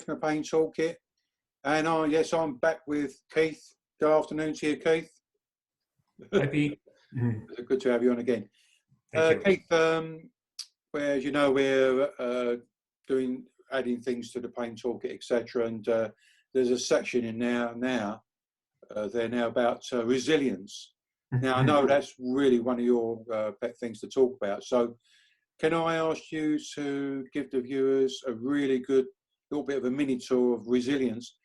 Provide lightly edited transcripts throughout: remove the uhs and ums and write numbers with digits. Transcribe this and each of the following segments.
from the Pain Toolkit. And yes, I'm back with Keith. Good afternoon to you, Keith. Hi, Pete. Good to have you on again. Thank you. Keith, where, as you know, we're adding things to the Pain Toolkit, etc. And there's a section in there now about resilience. Now, I know that's really one of your pet things to talk about. So can I ask you to give the viewers a really good little bit of a mini tour of resilience,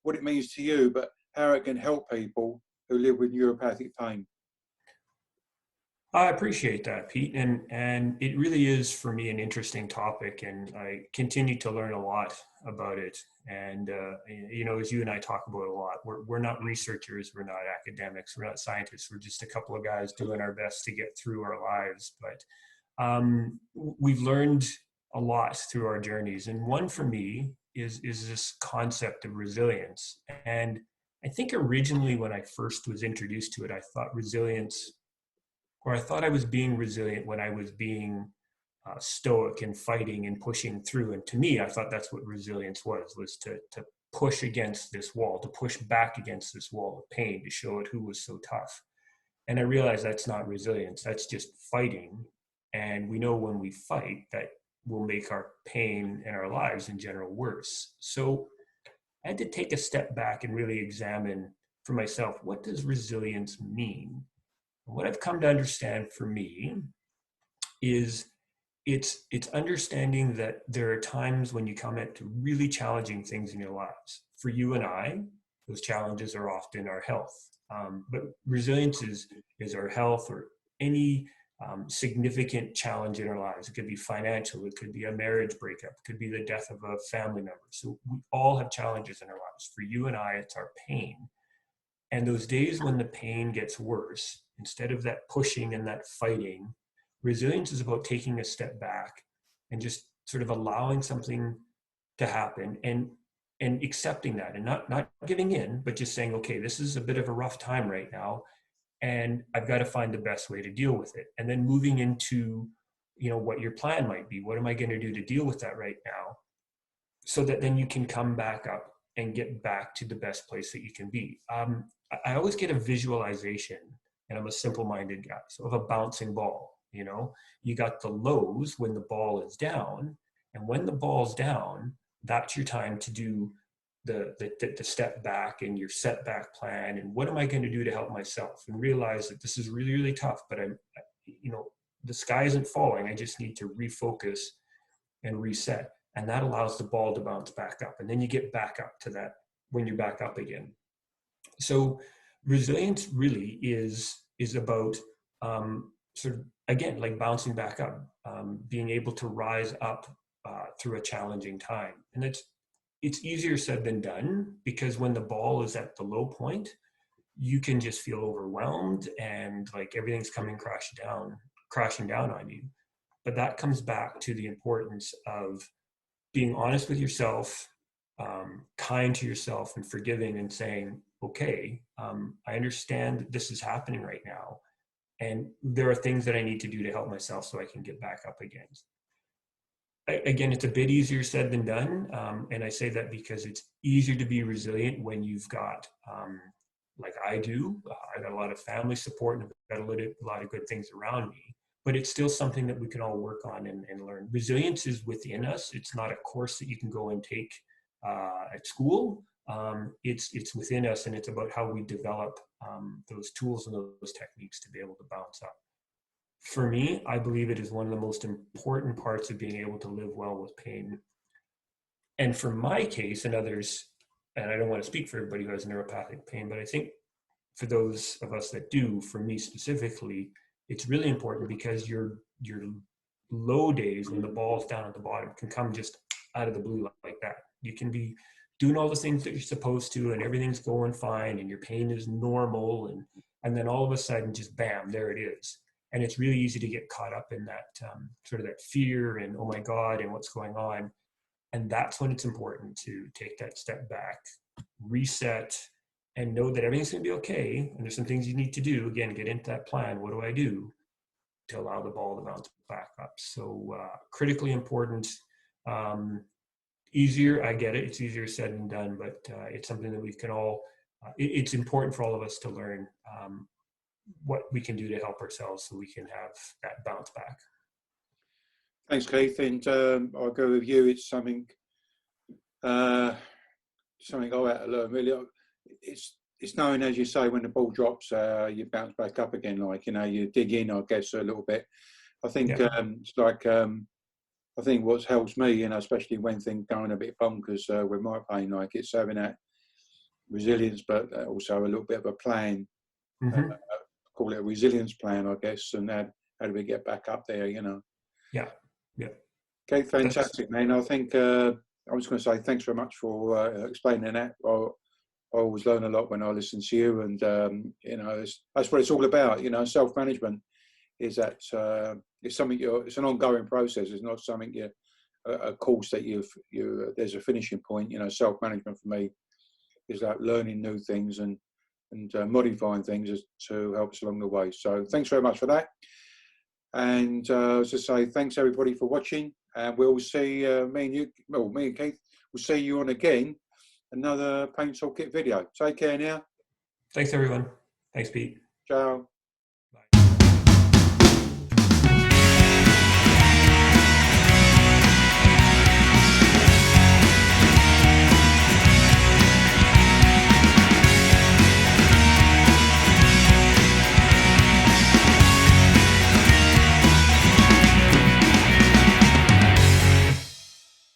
what it means to you, but how it can help people who live with neuropathic pain? I appreciate that, Pete. And it really is, for me, an interesting topic. And I continue to learn a lot about it. And, as you and I talk about a lot, we're not researchers, we're not academics, we're not scientists. We're just a couple of guys doing our best to get through our lives. But we've learned a lot through our journeys. And one for me is this concept of resilience. And I think originally when I first was introduced to it, I thought I was being resilient when I was being stoic and fighting and pushing through. And to me, I thought that's what resilience was to push against this wall, to push back against this wall of pain, to show it who was so tough. And I realized that's not resilience, that's just fighting. And we know when we fight that will make our pain and our lives in general worse. So I had to take a step back and really examine for myself, what does resilience mean? What I've come to understand for me is it's understanding that there are times when you come into really challenging things in your lives. For you and I, those challenges are often our health. But resilience is our health or any significant challenge in our lives. It could be financial, it could be a marriage breakup, it could be the death of a family member. So we all have challenges in our lives. For you and I, it's our pain. And those days when the pain gets worse, instead of that pushing and that fighting, resilience is about taking a step back and just sort of allowing something to happen and accepting that and not giving in, but just saying, okay, this is a bit of a rough time right now, and I've got to find the best way to deal with it. And then moving into, what your plan might be. What am I going to do to deal with that right now? So that then you can come back up and get back to the best place that you can be. I always get a visualization, and I'm a simple-minded guy, so of a bouncing ball. You got the lows when the ball is down, and when the ball's down, that's your time to do the step back and your setback plan, and what am I going to do to help myself, and realize that this is really, really tough, but the sky isn't falling. I just need to refocus and reset. And that allows the ball to bounce back up. And then you get back up to that when you're back up again. So resilience really is about sort of, again, like bouncing back up, being able to rise up through a challenging time. And it's easier said than done, because when the ball is at the low point, you can just feel overwhelmed and like everything's coming crashing down on you. But that comes back to the importance of being honest with yourself, kind to yourself, and forgiving, and saying, okay, I understand this is happening right now, and there are things that I need to do to help myself so I can get back up again. Again, it's a bit easier said than done, and I say that because it's easier to be resilient when you've got, like I do, I got a lot of family support and I've got a lot of good things around me. But it's still something that we can all work on and learn. Resilience is within us. It's not a course that you can go and take at school. It's within us, and it's about how we develop those tools and those techniques to be able to bounce up. For me, I believe it is one of the most important parts of being able to live well with pain. And for my case and others, and I don't want to speak for everybody who has neuropathic pain, but I think for those of us that do, for me specifically, it's really important, because your low days when the ball's down at the bottom can come just out of the blue like that. You can be doing all the things that you're supposed to, and everything's going fine, and your pain is normal, and then all of a sudden, just bam, there it is. And it's really easy to get caught up in that sort of that fear and, oh my God, and what's going on. And that's when it's important to take that step back, reset, and know that everything's going to be okay. And there's some things you need to do. Again, get into that plan. What do I do to allow the ball to bounce back up? So critically important. easier. I get it. It's easier said than done, but it's something that we can all, it's important for all of us to learn what we can do to help ourselves so we can have that bounce back. Thanks, Keith. And I'll go with you. It's something something I had to learn. Really, it's knowing, as you say, when the ball drops, you bounce back up again. Like, you know, you dig in, I guess, a little bit. I think it's like I think what helps me, you know, especially when things going a bit bonkers with my pain, like it's having that resilience, but also a little bit of a plan. Call it a resilience plan, I guess, and how do we get back up there, you know? Yeah. Okay, fantastic, man. I think I was going to say thanks very much for explaining that. I always learn a lot when I listen to you, and you know, that's what it's all about. You know, self-management is that it's something it's an ongoing process. It's not something a course that there's a finishing point. You know, self-management for me is like learning new things and modifying things to help us along the way. So thanks very much for that. And as I say, thanks everybody for watching. And we'll see me and Keith will see you on again another Paint Toolkit video. Take care now. Thanks, everyone. Thanks, Pete. Ciao.